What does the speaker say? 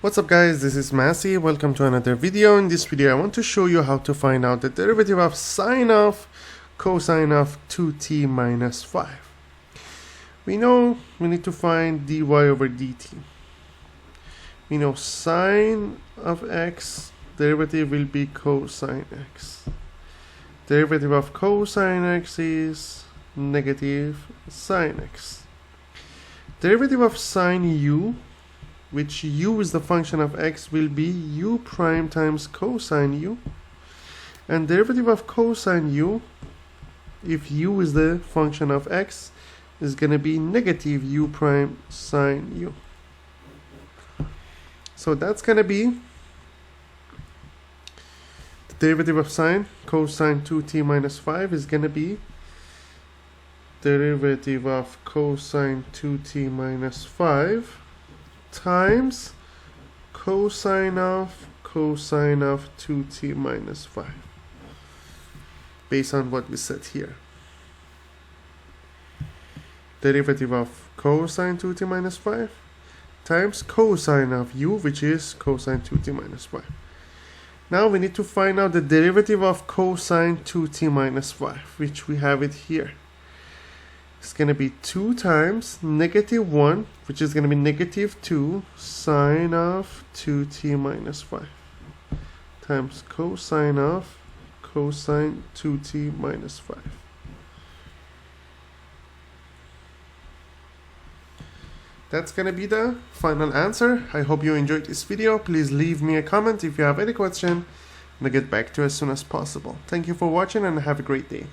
What's up guys, this is Massey. Welcome to another video. In this video I want to show you how to find out the derivative of sine of cosine of 2t minus 5. We know we need to find dy over dt. We know sine of x, derivative will be cosine x. Derivative of cosine x is negative sine x. Derivative of sine u, which u is the function of x, will be u prime times cosine u. And derivative of cosine u, if u is the function of x, is going to be negative u prime sine u. So that's going to be the derivative of sine cosine 2t minus 5 is going to be derivative of cosine 2t minus 5 times cosine of 2t minus 5, based on what we said here. Derivative of cosine 2t minus 5 times cosine of u, which is cosine 2t minus 5. Now we need to find out the derivative of cosine 2t minus 5, which we have it here. It's going to be 2 times negative 1, which is going to be negative 2 sine of 2t minus 5 times cosine of cosine 2t minus 5. That's going to be the final answer. I hope you enjoyed this video. Please leave me a comment if you have any question, and I'll get back to you as soon as possible. Thank you for watching and have a great day.